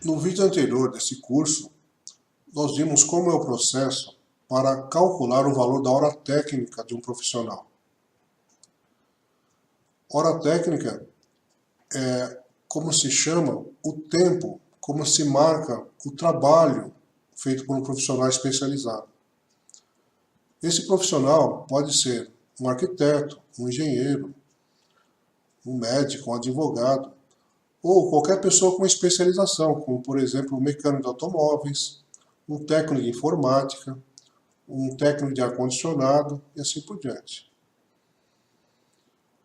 No vídeo anterior desse curso, nós vimos como é o processo para calcular o valor da hora técnica de um profissional. Hora técnica é como se chama o tempo, como se marca o trabalho feito por um profissional especializado. Esse profissional pode ser um arquiteto, um engenheiro, um médico, um advogado, ou qualquer pessoa com especialização, como por exemplo um mecânico de automóveis, um técnico de informática, um técnico de ar-condicionado e assim por diante.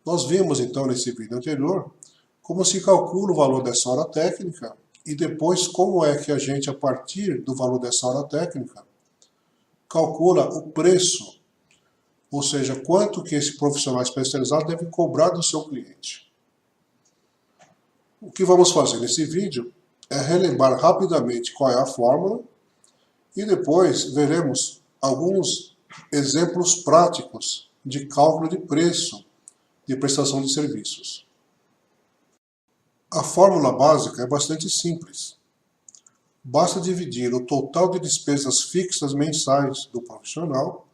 Nós vimos então nesse vídeo anterior como se calcula o valor dessa hora técnica e depois como é que a gente, a partir do valor dessa hora técnica, calcula o preço, ou seja, quanto que esse profissional especializado deve cobrar do seu cliente. O que vamos fazer nesse vídeo é relembrar rapidamente qual é a fórmula e depois veremos alguns exemplos práticos de cálculo de preço de prestação de serviços. A fórmula básica é bastante simples. Basta dividir o total de despesas fixas mensais do profissional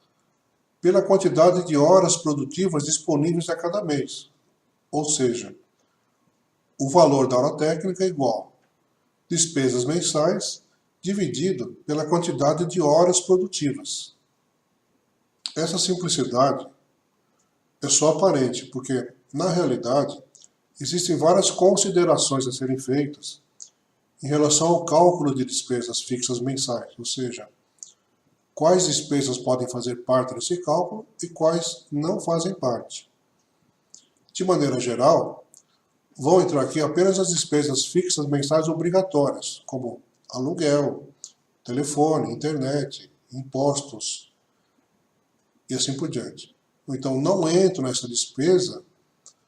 pela quantidade de horas produtivas disponíveis a cada mês, ou seja, o valor da hora técnica é igual despesas mensais dividido pela quantidade de horas produtivas. Essa simplicidade é só aparente, porque, na realidade, existem várias considerações a serem feitas em relação ao cálculo de despesas fixas mensais, ou seja, quais despesas podem fazer parte desse cálculo e quais não fazem parte. De maneira geral, vão entrar aqui apenas as despesas fixas mensais obrigatórias, como aluguel, telefone, internet, impostos e assim por diante. Então, não entram nessa despesa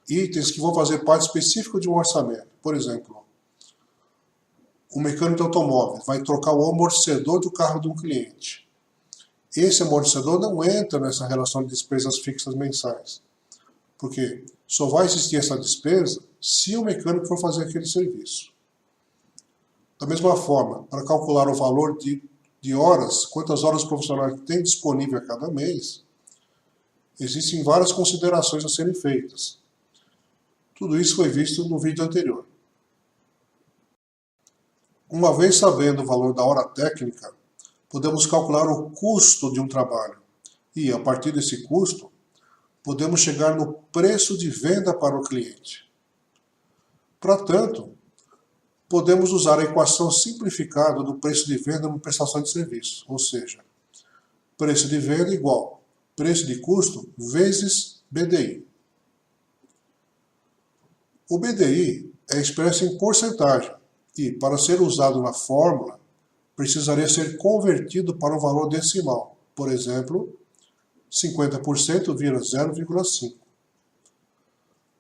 itens que vão fazer parte específica de um orçamento. Por exemplo, o mecânico de automóvel vai trocar o amortecedor do carro de um cliente. Esse amortecedor não entra nessa relação de despesas fixas mensais, porque só vai existir essa despesa se o mecânico for fazer aquele serviço. Da mesma forma, para calcular o valor de horas, quantas horas o profissional tem disponível a cada mês, existem várias considerações a serem feitas. Tudo isso foi visto no vídeo anterior. Uma vez sabendo o valor da hora técnica, podemos calcular o custo de um trabalho e, a partir desse custo, podemos chegar no preço de venda para o cliente. Para tanto, podemos usar a equação simplificada do preço de venda numa prestação de serviço, ou seja, preço de venda igual preço de custo vezes BDI. O BDI é expresso em porcentagem e, para ser usado na fórmula, precisaria ser convertido para um valor decimal. Por exemplo, 50% vira 0,5.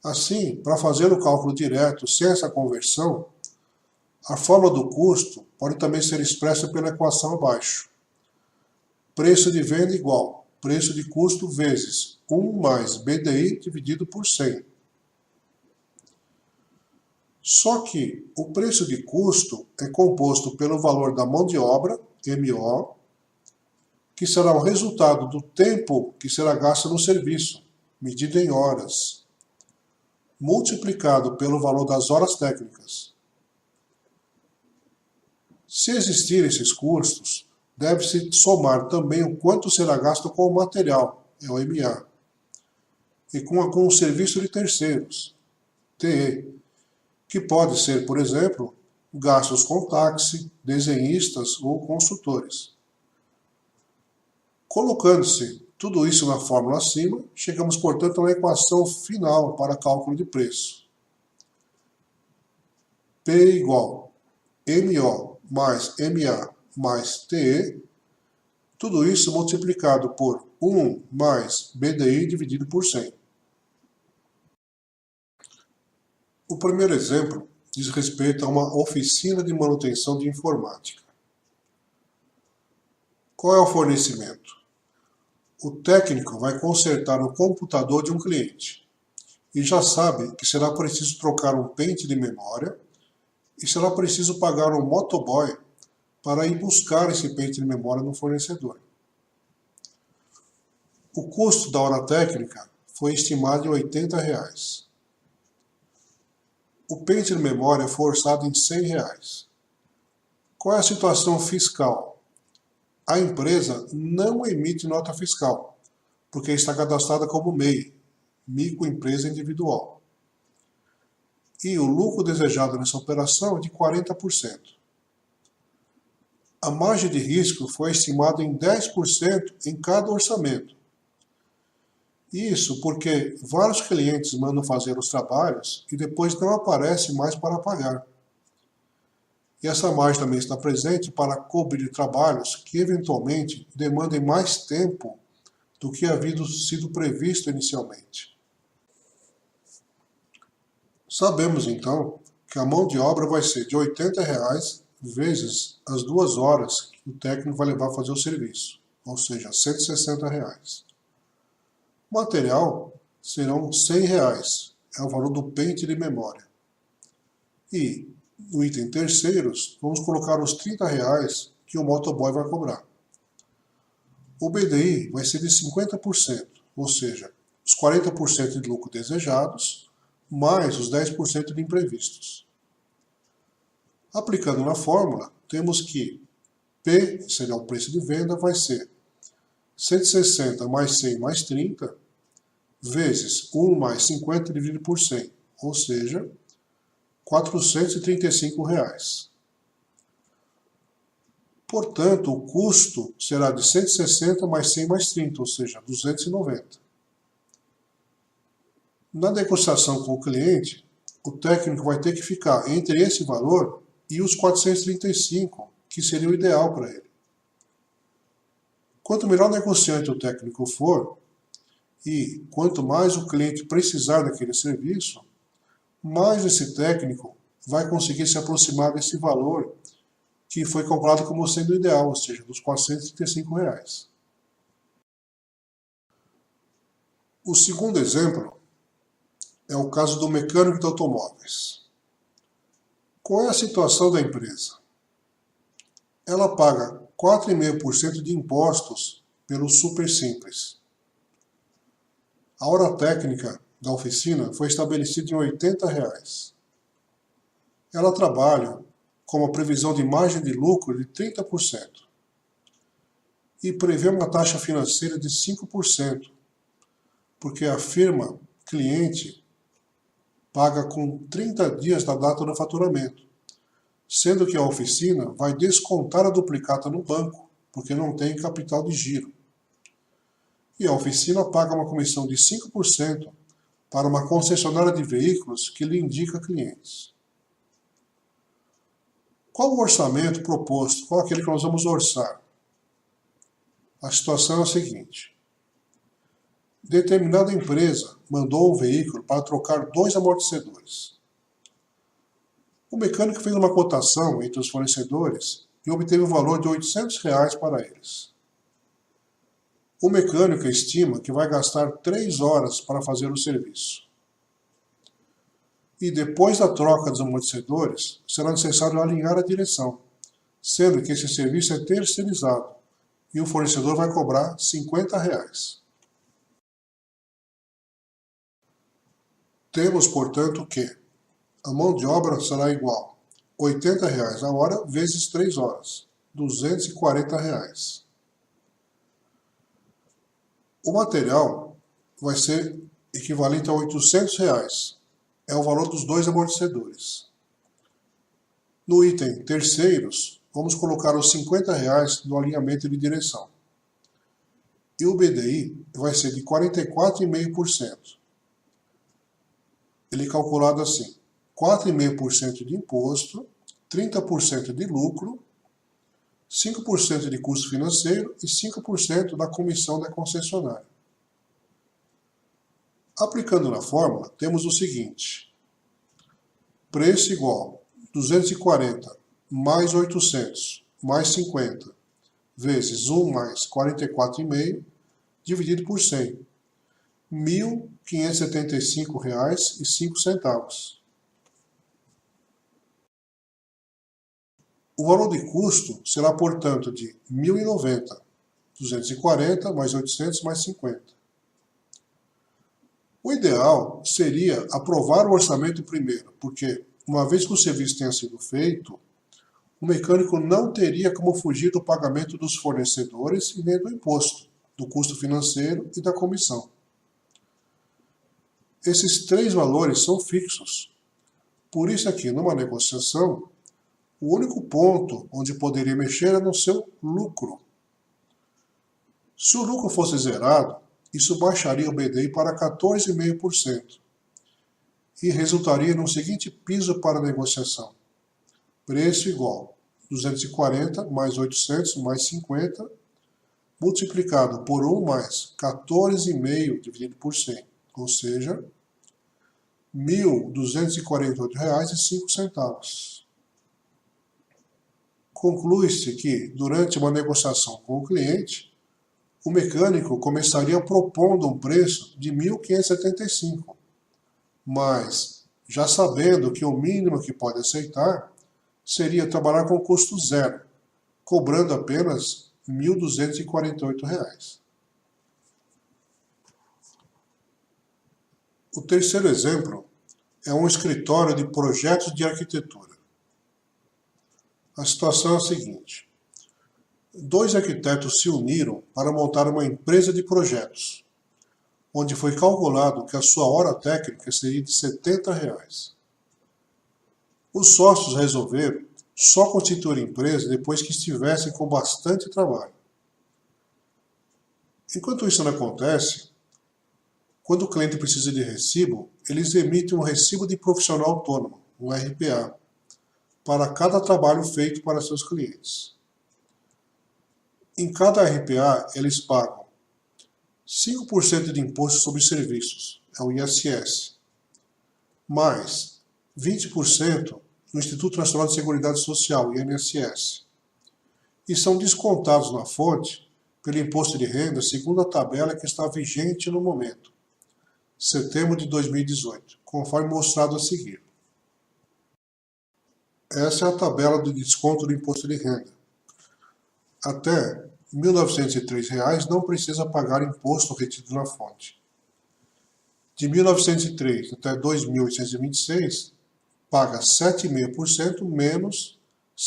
Assim, para fazer o cálculo direto sem essa conversão, a fórmula do custo pode também ser expressa pela equação abaixo. Preço de venda igual preço de custo vezes 1 mais BDI dividido por 100. Só que o preço de custo é composto pelo valor da mão de obra, MO, que será o resultado do tempo que será gasto no serviço, medido em horas, multiplicado pelo valor das horas técnicas. Se existirem esses custos, deve-se somar também o quanto será gasto com o material, é o MA, e com o serviço de terceiros, TE, que pode ser, por exemplo, gastos com táxi, desenhistas ou consultores. Colocando-se tudo isso na fórmula acima, chegamos, portanto, a uma equação final para cálculo de preço. P igual MO mais MA mais TE, tudo isso multiplicado por 1 mais BDI dividido por 100. O primeiro exemplo diz respeito a uma oficina de manutenção de informática. Qual é o fornecimento? O técnico vai consertar o computador de um cliente e já sabe que será preciso trocar um pente de memória e será preciso pagar um motoboy para ir buscar esse pente de memória no fornecedor. O custo da hora técnica foi estimado em R$ 80. O pente de memória foi orçado em R$ 100. Qual é a situação fiscal? A empresa não emite nota fiscal, porque está cadastrada como MEI, microempresa individual. E o lucro desejado nessa operação é de 40%. A margem de risco foi estimada em 10% em cada orçamento. Isso porque vários clientes mandam fazer os trabalhos e depois não aparece mais para pagar. E essa margem também está presente para cobrir trabalhos que eventualmente demandem mais tempo do que havia sido previsto inicialmente. Sabemos então que a mão de obra vai ser de R$ 80 vezes as 2 horas que o técnico vai levar a fazer o serviço, ou seja, R$ 160. O material serão R$ 100, é o valor do pente de memória. E no item terceiros, vamos colocar os R$ 30 que o motoboy vai cobrar. O BDI vai ser de 50%, ou seja, os 40% de lucro desejados, mais os 10% de imprevistos. Aplicando na fórmula, temos que P, seria o preço de venda, vai ser 160 mais 100 mais 30, vezes 1 mais 50 dividido por 100, ou seja, R$ 435. Portanto, o custo será de 160 mais 100 mais 30, ou seja, 290. Na negociação com o cliente, o técnico vai ter que ficar entre esse valor e os 435, que seria o ideal para ele. Quanto melhor negociante o técnico for, e quanto mais o cliente precisar daquele serviço, mais esse técnico vai conseguir se aproximar desse valor que foi calculado como sendo o ideal, ou seja, dos R$ 435. O segundo exemplo é o caso do mecânico de automóveis. Qual é a situação da empresa? Ela paga 4,5% de impostos pelo Super Simples. A hora técnica da oficina foi estabelecida em R$ 80. Ela trabalha com uma previsão de margem de lucro de 30% e prevê uma taxa financeira de 5%, porque a firma cliente paga com 30 dias da data do faturamento, sendo que a oficina vai descontar a duplicata no banco, porque não tem capital de giro. E a oficina paga uma comissão de 5% para uma concessionária de veículos que lhe indica clientes. Qual o orçamento proposto? Qual aquele que nós vamos orçar? A situação é a seguinte. Determinada empresa mandou um veículo para trocar 2 amortecedores. O mecânico fez uma cotação entre os fornecedores e obteve o valor de R$ 800 para eles. O mecânico estima que vai gastar 3 horas para fazer o serviço. E depois da troca dos amortecedores, será necessário alinhar a direção, sendo que esse serviço é terceirizado e o fornecedor vai cobrar R$ 50. Temos, portanto, que a mão de obra será igual a R$ 80 a hora vezes 3 horas, R$ 240. O material vai ser equivalente a R$ 800, é o valor dos 2 amortecedores. No item terceiros, vamos colocar os R$ 50 no alinhamento de direção. E o BDI vai ser de 44,5%. Ele é calculado assim, 4,5% de imposto, 30% de lucro, 5% de custo financeiro e 5% da comissão da concessionária. Aplicando na fórmula, temos o seguinte, preço igual 240 mais 800 mais 50 vezes 1 mais 44,5 dividido por 100, R$ 1.575,05. O valor de custo será, portanto, de 1.090, 240 mais 800 mais 50. O ideal seria aprovar o orçamento primeiro, porque, uma vez que o serviço tenha sido feito, o mecânico não teria como fugir do pagamento dos fornecedores e nem do imposto, do custo financeiro e da comissão. Esses três valores são fixos. Por isso aqui, numa negociação, o único ponto onde poderia mexer é no seu lucro. Se o lucro fosse zerado, isso baixaria o BDI para 14,5% e resultaria no seguinte piso para a negociação. Preço igual 240 mais 800 mais 50 multiplicado por 1 mais 14,5 dividido por 100, ou seja, R$ 1.248,05. Conclui-se que, durante uma negociação com o cliente, o mecânico começaria propondo um preço de 1.575, mas, já sabendo que o mínimo que pode aceitar seria trabalhar com custo zero, cobrando apenas R$ 1.248. O terceiro exemplo é um escritório de projetos de arquitetura. A situação é a seguinte: dois arquitetos se uniram para montar uma empresa de projetos, onde foi calculado que a sua hora técnica seria de R$ 70. Os sócios resolveram só constituir a empresa depois que estivessem com bastante trabalho. Enquanto isso não acontece, quando o cliente precisa de recibo, eles emitem um recibo de profissional autônomo, um RPA, para cada trabalho feito para seus clientes. Em cada RPA, eles pagam 5% de imposto sobre serviços, é o ISS, mais 20% no Instituto Nacional de Seguridade Social, INSS, e são descontados na fonte pelo imposto de renda segundo a tabela que está vigente no momento, setembro de 2018, conforme mostrado a seguir. Essa é a tabela do desconto do imposto de renda. Até R$ 1.903 não precisa pagar imposto retido na fonte. De 1.903 até 2.826, paga 7,5% menos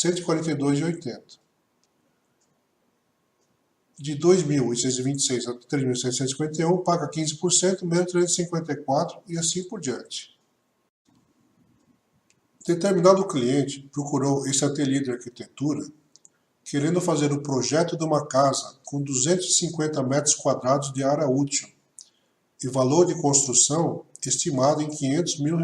R$ 142,80. De 2.826 a 3.751, paga 15% menos 354 e assim por diante. Determinado cliente procurou esse ateliê de arquitetura querendo fazer o projeto de uma casa com 250 metros quadrados de área útil e valor de construção estimado em R$ 500 mil.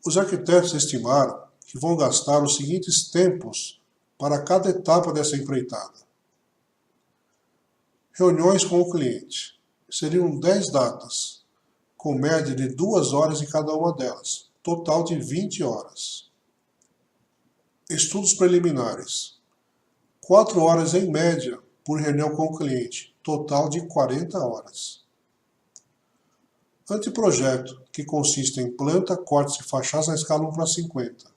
Os arquitetos estimaram que vão gastar os seguintes tempos para cada etapa dessa empreitada. Reuniões com o cliente. Seriam 10 datas, com média de 2 horas em cada uma delas, total de 20 horas. Estudos preliminares. 4 horas em média por reunião com o cliente, total de 40 horas. Anteprojeto, que consiste em planta, cortes e fachadas na escala 1:50.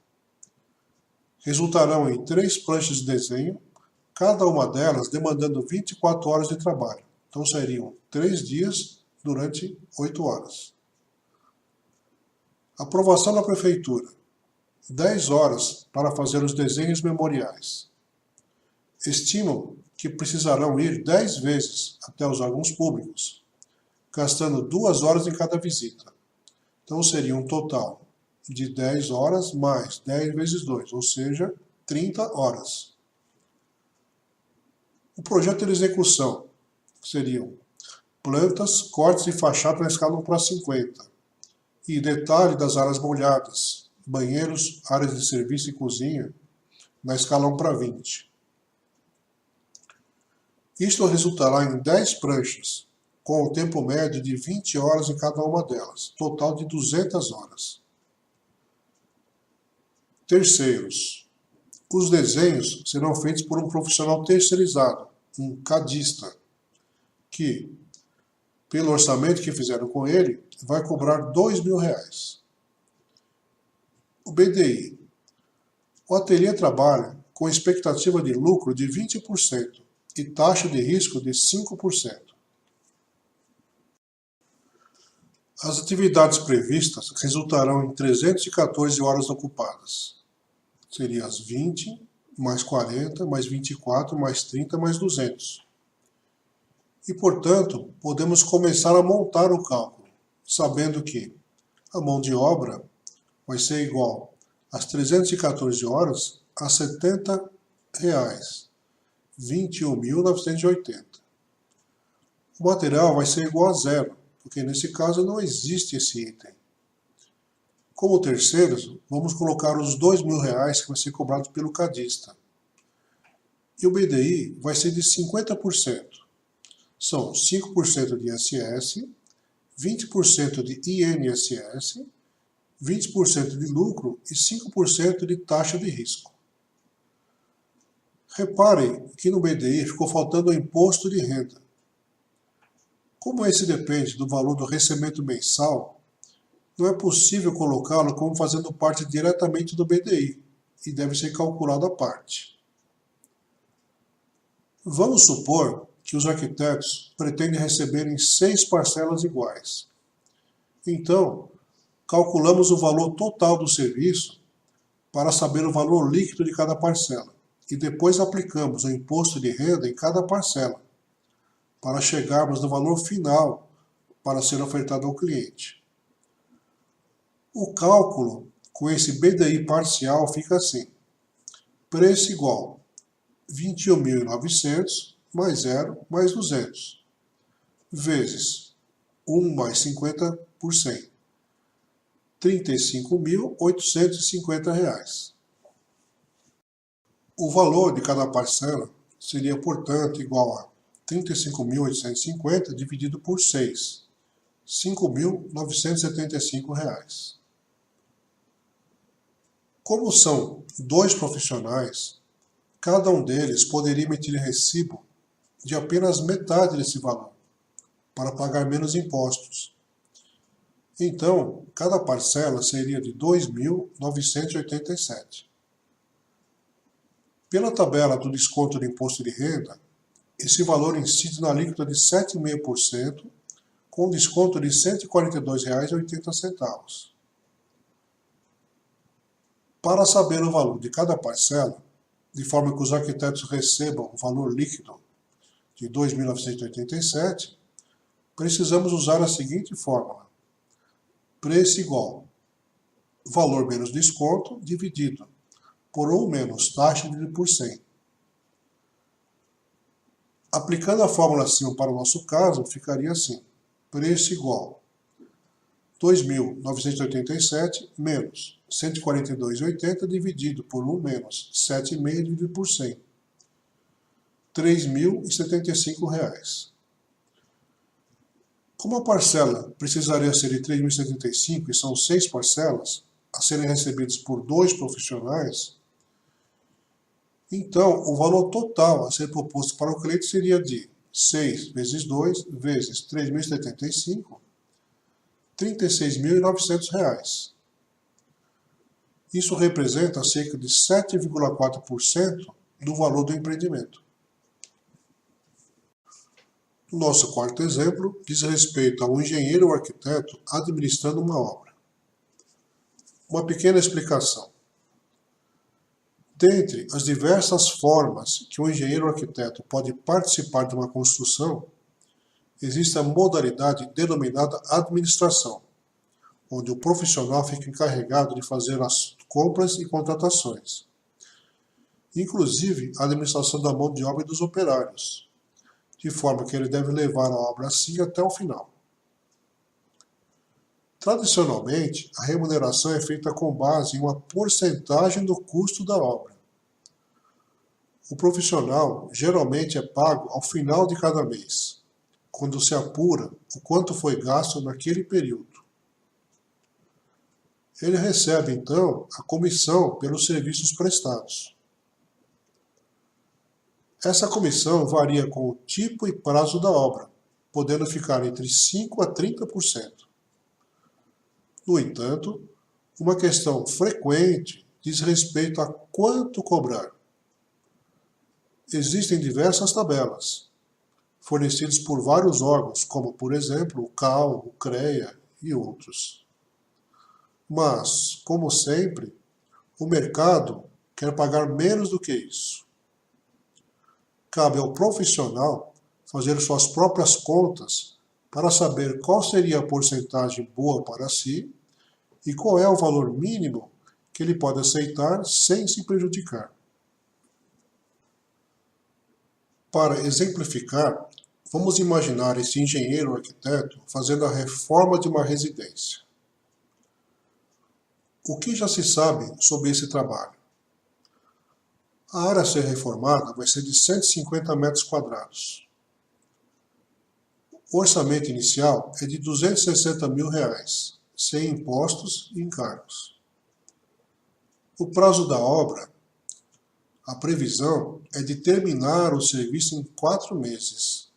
Resultarão em 3 pranchas de desenho, cada uma delas demandando 24 horas de trabalho. Então seriam 3 dias durante 8 horas. Aprovação da prefeitura. 10 horas para fazer os desenhos memoriais. Estimam que precisarão ir 10 vezes até os órgãos públicos, gastando 2 horas em cada visita. Então seria um total de 10 horas mais 10 vezes 2, ou seja, 30 horas. O projeto de execução seriam plantas, cortes e fachada na escala 1:50 e detalhe das áreas molhadas, banheiros, áreas de serviço e cozinha na escala 1:20. Isto resultará em 10 pranchas, com o tempo médio de 20 horas em cada uma delas, total de 200 horas. Terceiros. Os desenhos serão feitos por um profissional terceirizado, um cadista, que, pelo orçamento que fizeram com ele, vai cobrar R$ 2.000. O BDI. O ateliê trabalha com expectativa de lucro de 20% e taxa de risco de 5%. As atividades previstas resultarão em 314 horas ocupadas. Seria as 20, mais 40, mais 24, mais 30, mais 200. E, portanto, podemos começar a montar o cálculo, sabendo que a mão de obra vai ser igual às 314 horas a R$ 70, 21.980. O material vai ser igual a zero, porque nesse caso não existe esse item. Como terceiros, vamos colocar os R$ 2.000 que vai ser cobrado pelo cadista. E o BDI vai ser de 50%. São 5% de ISS, 20% de INSS, 20% de lucro e 5% de taxa de risco. Reparem que no BDI ficou faltando o imposto de renda. Como esse depende do valor do recebimento mensal, não é possível colocá-lo como fazendo parte diretamente do BDI e deve ser calculado à parte. Vamos supor que os arquitetos pretendem receber em 6 parcelas iguais. Então, calculamos o valor total do serviço para saber o valor líquido de cada parcela e depois aplicamos o imposto de renda em cada parcela para chegarmos no valor final para ser ofertado ao cliente. O cálculo com esse BDI parcial fica assim: preço igual 21.900 mais 0 mais 200, vezes 1 mais 50 por 100, R$ 35.850. O valor de cada parcela seria, portanto, igual a 35.850 dividido por 6, R$ 5.975. Como são 2 profissionais, cada um deles poderia emitir recibo de apenas metade desse valor, para pagar menos impostos. Então, cada parcela seria de R$ 2.987. Pela tabela do desconto do imposto de renda, esse valor incide na alíquota de 7,5%, com desconto de R$ 142,80. Para saber o valor de cada parcela, de forma que os arquitetos recebam o valor líquido de 2.987, precisamos usar a seguinte fórmula: preço igual valor menos desconto dividido por 1 menos taxa dividido por 100. Aplicando a fórmula acima para o nosso caso, ficaria assim: preço igual 2.987 menos 142,80 dividido por 1 menos 7,5 dividido por 100. R$ 3.075. Como a parcela precisaria ser de 3.075 e são 6 parcelas a serem recebidas por 2 profissionais, então o valor total a ser proposto para o cliente seria de 6 vezes 2 vezes 3.075, R$ 36.900. Isso representa cerca de 7,4% do valor do empreendimento. O nosso quarto exemplo diz respeito a um engenheiro ou arquiteto administrando uma obra. Uma pequena explicação. Dentre as diversas formas que um engenheiro ou arquiteto pode participar de uma construção, existe a modalidade denominada administração, onde o profissional fica encarregado de fazer as compras e contratações, inclusive a administração da mão de obra e dos operários, de forma que ele deve levar a obra assim até o final. Tradicionalmente, a remuneração é feita com base em uma porcentagem do custo da obra. O profissional geralmente é pago ao final de cada mês, quando se apura o quanto foi gasto naquele período. Ele recebe, então, a comissão pelos serviços prestados. Essa comissão varia com o tipo e prazo da obra, podendo ficar entre 5% a 30%. No entanto, uma questão frequente diz respeito a quanto cobrar. Existem diversas tabelas, fornecidas por vários órgãos, como, por exemplo, o CAL, o CREA e outros. Mas, como sempre, o mercado quer pagar menos do que isso. Cabe ao profissional fazer suas próprias contas para saber qual seria a porcentagem boa para si e qual é o valor mínimo que ele pode aceitar sem se prejudicar. Para exemplificar, vamos imaginar esse engenheiro ou arquiteto fazendo a reforma de uma residência. O que já se sabe sobre esse trabalho? A área a ser reformada vai ser de 150 metros quadrados. O orçamento inicial é de R$260 mil, sem impostos e encargos. O prazo da obra, a previsão é de terminar o serviço em 4 meses.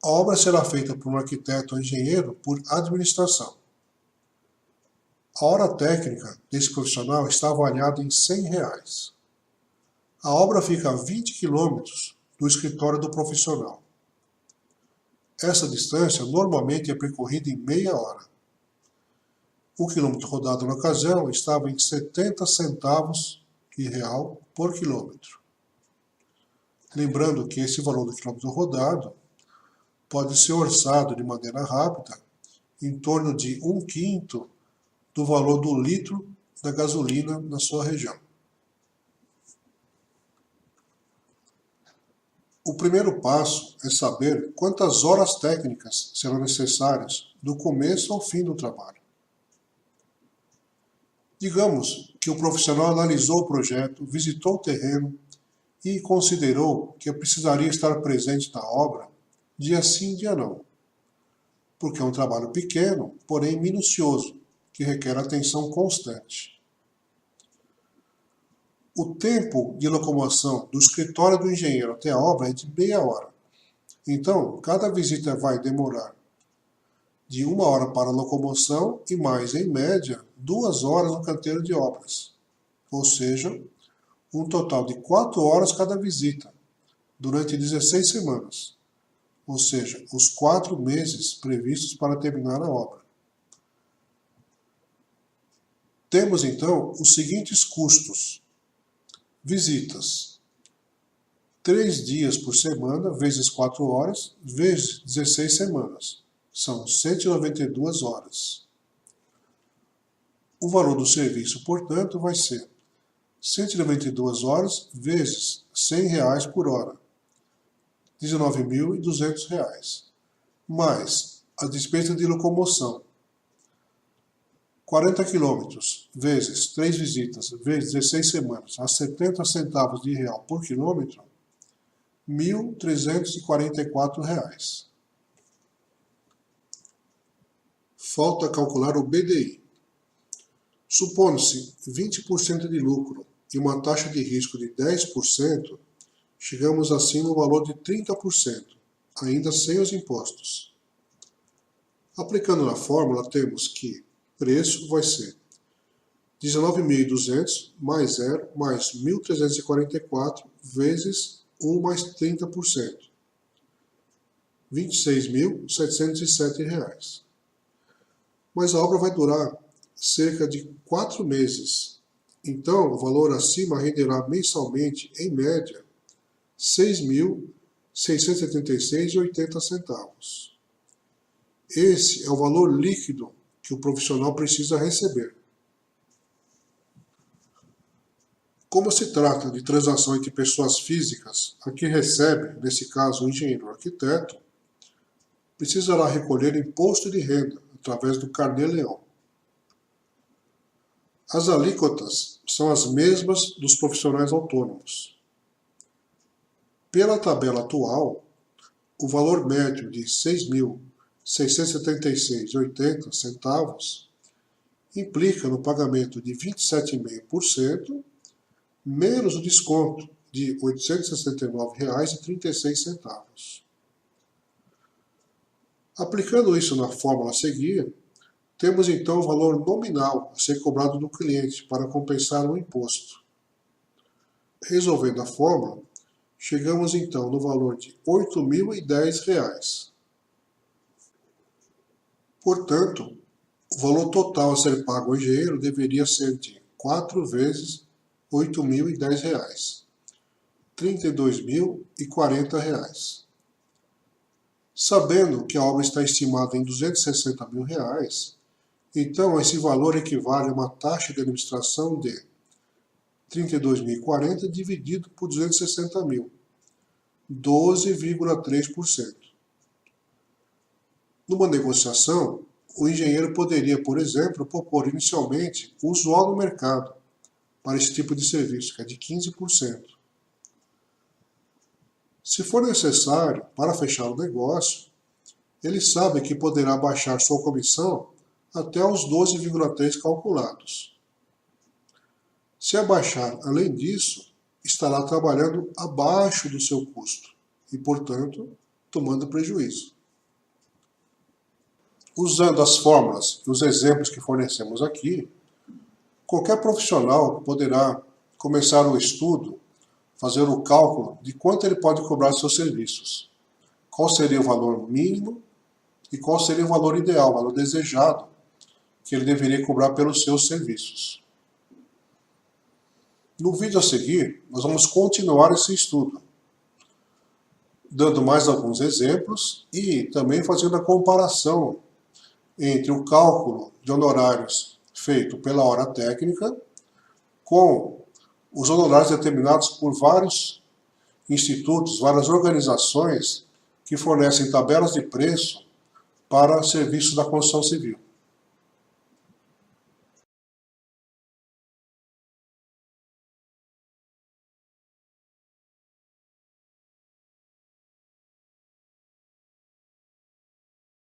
A obra será feita por um arquiteto ou engenheiro por administração. A hora técnica desse profissional está avaliada em R$100. A obra fica a 20 quilômetros do escritório do profissional. Essa distância normalmente é percorrida em meia hora. O quilômetro rodado na ocasião estava em 70 centavos de real por quilômetro. Lembrando que esse valor do quilômetro rodado pode ser orçado de maneira rápida em torno de 1/5 do valor do litro da gasolina na sua região. O primeiro passo é saber quantas horas técnicas serão necessárias do começo ao fim do trabalho. Digamos que o profissional analisou o projeto, visitou o terreno e considerou que precisaria estar presente na obra dia sim, dia não, porque é um trabalho pequeno, porém minucioso, que requer atenção constante. O tempo de locomoção do escritório do engenheiro até a obra é de meia hora. Então, cada visita vai demorar de 1 hora para a locomoção e mais, em média, 2 horas no canteiro de obras. Ou seja, um total de 4 horas cada visita, durante 16 semanas. Ou seja, os 4 meses previstos para terminar a obra. Temos, então, os seguintes custos. Visitas. 3 dias por semana, vezes 4 horas, vezes 16 semanas. São 192 horas. O valor do serviço, portanto, vai ser 192 horas vezes R$100 por hora, R$19.200, mais a despesa de locomoção, 40 quilômetros vezes 3 visitas vezes 16 semanas a 70 centavos de real por quilômetro, R$1.344. Falta calcular o BDI. Supondo-se 20% de lucro e uma taxa de risco de 10%, chegamos assim no valor de 30%, ainda sem os impostos. Aplicando na fórmula, temos que preço vai ser 19.200 mais 0 mais 1.344 vezes 1 mais 30%, R$26.707. Mas a obra vai durar cerca de 4 meses. Então, o valor acima renderá mensalmente, em média, R$ 6.676,80. Esse é o valor líquido que o profissional precisa receber. Como se trata de transação entre pessoas físicas, a que recebe, nesse caso o engenheiro ou arquiteto, precisará recolher imposto de renda através do Carnê-Leão. As alíquotas são as mesmas dos profissionais autônomos. Pela tabela atual, o valor médio de R$ 6.676,80 implica no pagamento de 27,5% menos o desconto de R$ 869,36. Aplicando isso na fórmula a seguir, Temos então o valor nominal a ser cobrado do cliente para compensar o imposto. Resolvendo a fórmula, chegamos então no valor de R$ 8.010. Portanto, o valor total a ser pago ao engenheiro deveria ser de 4 vezes R$ 8.010, R$ 32.040. Sabendo que a obra está estimada em R$ 260 mil, então esse valor equivale a uma taxa de administração de 32.040 dividido por 260 mil, 12,3%. Numa negociação, o engenheiro poderia, por exemplo, propor inicialmente o usual no mercado para esse tipo de serviço, que é de 15%. Se for necessário para fechar o negócio, ele sabe que poderá baixar sua comissão até os 12,3% calculados. Se abaixar além disso, estará trabalhando abaixo do seu custo e, portanto, tomando prejuízo. Usando as fórmulas e os exemplos que fornecemos aqui, qualquer profissional poderá começar o estudo, fazer o cálculo de quanto ele pode cobrar de seus serviços, qual seria o valor mínimo e qual seria o valor ideal, o valor desejado que ele deveria cobrar pelos seus serviços. No vídeo a seguir, nós vamos continuar esse estudo, dando mais alguns exemplos e também fazendo a comparação entre o cálculo de honorários feito pela hora técnica com os honorários determinados por vários institutos, várias organizações que fornecem tabelas de preço para serviços da construção civil.